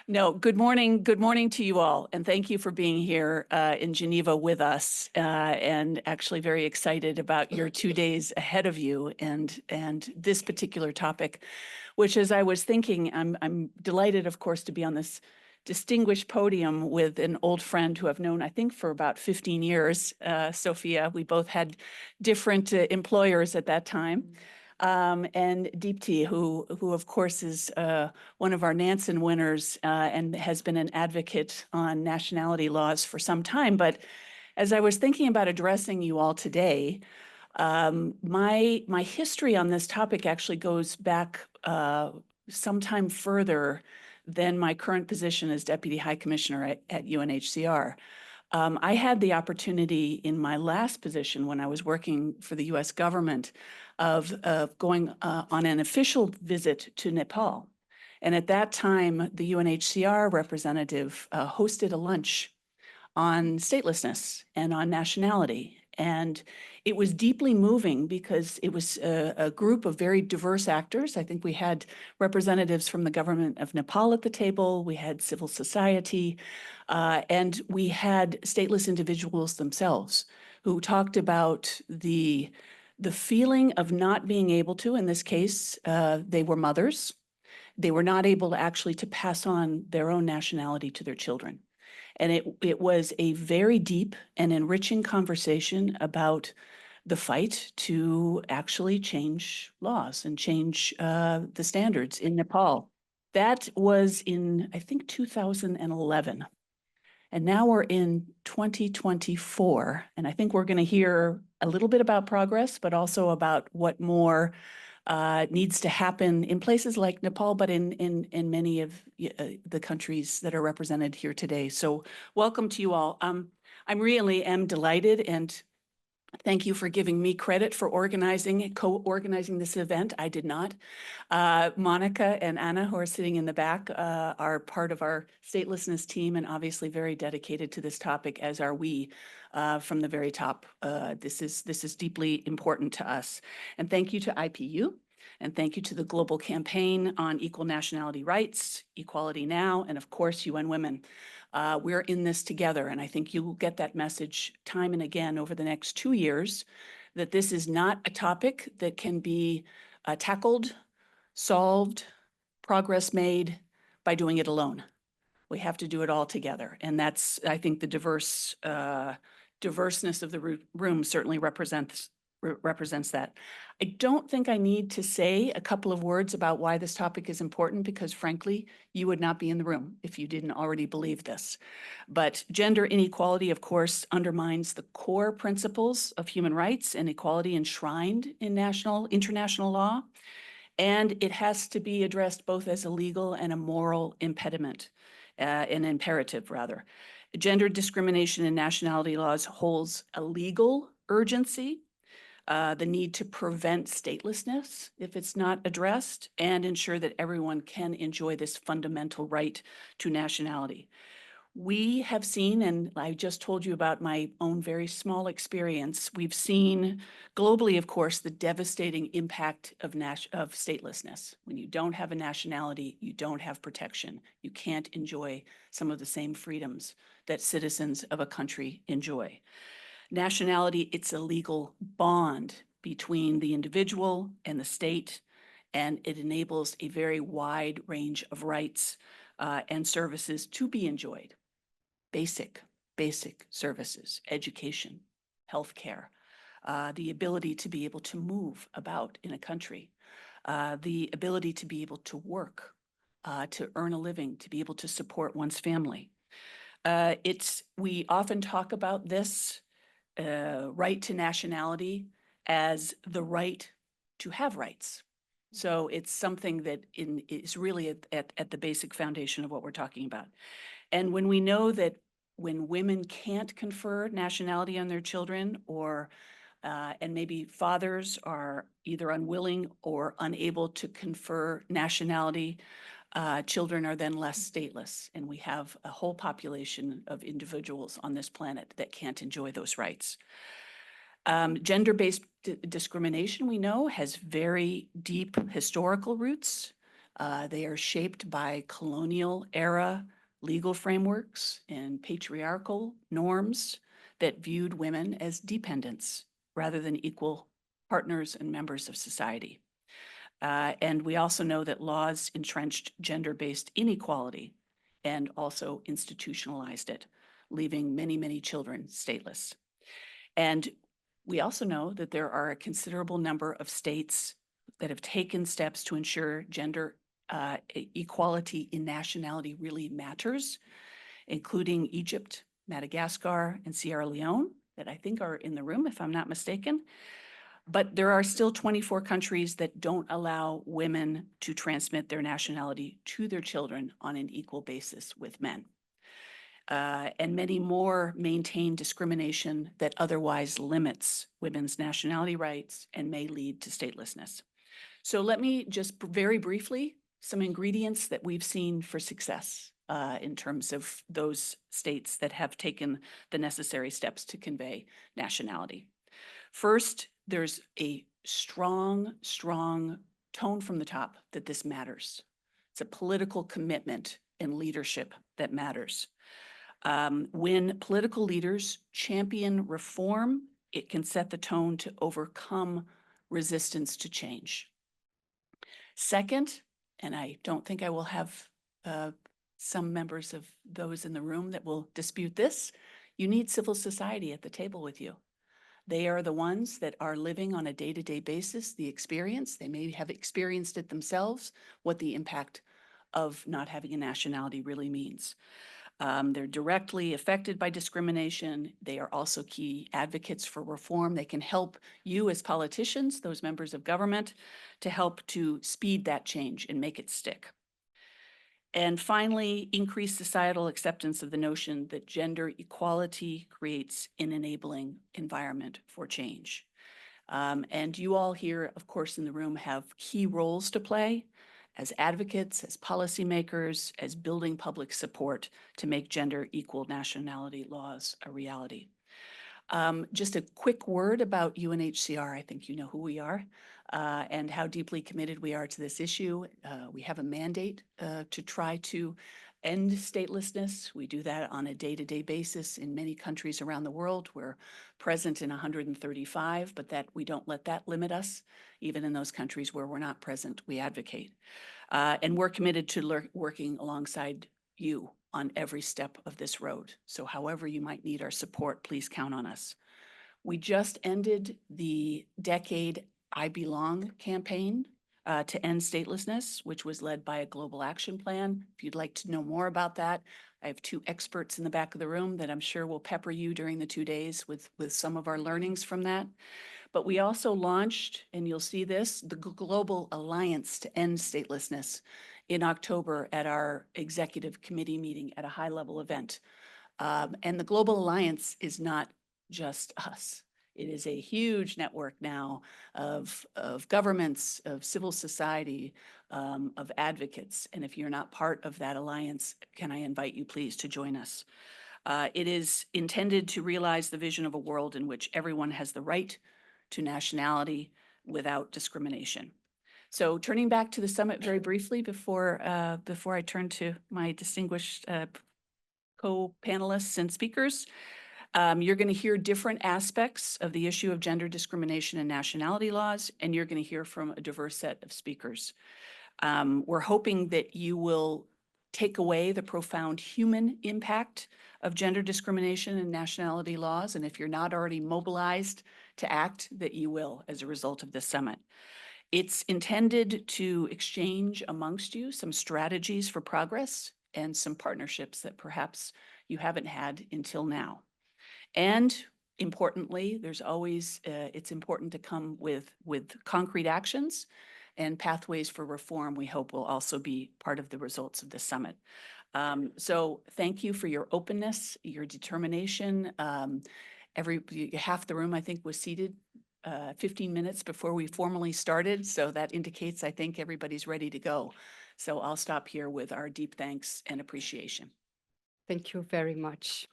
No, good morning. Good morning to you all. And thank you for being here in Geneva with us and actually very excited about your 2 days ahead of you and this particular topic, which as I was thinking, I'm delighted, of course, to be on this distinguished podium with an old friend who I've known, I think, for about 15 years, Sophia. We both had different employers at that time. And Deepti, who of course is one of our Nansen winners and has been an advocate on nationality laws for some time. But as I was thinking about addressing you all today, my history on this topic actually goes back sometime further than my current position as Deputy High Commissioner at UNHCR. I had the opportunity in my last position when I was working for the US government of going on an official visit to Nepal. And at that time, the UNHCR representative hosted a lunch on statelessness and on nationality. And it was deeply moving because it was a group of very diverse actors. I think we had representatives from the government of Nepal at the table, we had civil society, and we had stateless individuals themselves who talked about the feeling of not being able to, in this case, they were mothers. They were not able to actually to pass on their own nationality to their children. And it was a very deep and enriching conversation about the fight to actually change laws and change the standards in Nepal. That was in, I think, 2011. And now we're in 2024. And I think we're going to hear a little bit about progress, but also about what more needs to happen in places like Nepal, but in many of the countries that are represented here today. So welcome to you all. I really am delighted, and thank you for giving me credit for co-organizing this event. I did not. Monica and Anna, who are sitting in the back, are part of our statelessness team and obviously very dedicated to this topic, as are we from the very top. This is deeply important to us. And thank you to IPU, and thank you to the Global Campaign on Equal Nationality Rights, Equality Now, and of course, UN Women. We're in this together, and I think you will get that message time and again over the next 2 years, that this is not a topic that can be tackled, solved, progress made by doing it alone. We have to do it all together, and that's, I think, the diverseness of the room certainly represents that. I don't think I need to say a couple of words about why this topic is important, because frankly, you would not be in the room if you didn't already believe this. But gender inequality, of course, undermines the core principles of human rights and equality enshrined in international law. And it has to be addressed both as a legal and a moral impediment, an imperative rather. Gender discrimination in nationality laws holds a legal urgency, the need to prevent statelessness if it's not addressed, and ensure that everyone can enjoy this fundamental right to nationality. We have seen, and I just told you about my own very small experience, we've seen globally, of course, the devastating impact of statelessness. When you don't have a nationality, you don't have protection. You can't enjoy some of the same freedoms that citizens of a country enjoy. Nationality, it's a legal bond between the individual and the state, and it enables a very wide range of rights and services to be enjoyed. Basic services, education, healthcare, the ability to be able to move about in a country, the ability to be able to work, to earn a living, to be able to support one's family. We often talk about this right to nationality as the right to have rights. So it's something that is really at the basic foundation of what we're talking about. And when we know that when women can't confer nationality on their children, or and maybe fathers are either unwilling or unable to confer nationality, children are then less stateless, and we have a whole population of individuals on this planet that can't enjoy those rights. Gender-based discrimination, we know, has very deep historical roots. They are shaped by colonial era legal frameworks and patriarchal norms that viewed women as dependents rather than equal partners and members of society. And we also know that laws entrenched gender-based inequality and also institutionalized it, leaving many, many children stateless. And we also know that there are a considerable number of states that have taken steps to ensure gender equality in nationality really matters, including Egypt, Madagascar, and Sierra Leone, that I think are in the room, if I'm not mistaken. But there are still 24 countries that don't allow women to transmit their nationality to their children on an equal basis with men. And many more maintain discrimination that otherwise limits women's nationality rights and may lead to statelessness. So let me just very briefly, some ingredients that we've seen for success in terms of those states that have taken the necessary steps to convey nationality. First, there's a strong tone from the top that this matters. It's a political commitment and leadership that matters. When political leaders champion reform, it can set the tone to overcome resistance to change. Second, and I don't think I will have some members of those in the room that will dispute this, you need civil society at the table with you. They are the ones that are living on a day-to-day basis, the experience. They may have experienced it themselves, what the impact of not having a nationality really means. They're directly affected by discrimination. They are also key advocates for reform. They can help you as politicians, those members of government, to help to speed that change and make it stick. And finally, increase societal acceptance of the notion that gender equality creates an enabling environment for change. And you all here, of course, in the room have key roles to play as advocates, as policymakers, as building public support to make gender equal nationality laws a reality. Just a quick word about UNHCR. I think you know who we are and how deeply committed we are to this issue. We have a mandate to try to end statelessness. We do that on a day-to-day basis in many countries around the world. We're present in 135, but that we don't let that limit us. Even in those countries where we're not present, we advocate. And we're committed to working alongside you on every step of this road. So however you might need our support, please count on us. We just ended the Decade I Belong campaign to end statelessness, which was led by a global action plan. If you'd like to know more about that, I have two experts in the back of the room that I'm sure will pepper you during the 2 days with some of our learnings from that. But we also launched, and you'll see this, the Global Alliance to End Statelessness in October at our executive committee meeting at a high-level event. And the Global Alliance is not just us. It is a huge network now of governments, of civil society, of advocates. And if you're not part of that alliance, can I invite you please to join us? It is intended to realize the vision of a world in which everyone has the right to nationality without discrimination. So turning back to the summit very briefly before I turn to my distinguished co-panelists and speakers, you're going to hear different aspects of the issue of gender discrimination and nationality laws, and you're going to hear from a diverse set of speakers. We're hoping that you will take away the profound human impact of gender discrimination and nationality laws, and if you're not already mobilized to act, that you will as a result of this summit. It's intended to exchange amongst you some strategies for progress and some partnerships that perhaps you haven't had until now. And importantly, there's always, it's important to come with concrete actions, and pathways for reform, we hope, will also be part of the results of the summit. So thank you for your openness, your determination. Half the room, I think, was seated 15 minutes before we formally started. So that indicates, I think, everybody's ready to go. So I'll stop here with our deep thanks and appreciation. Thank you very much.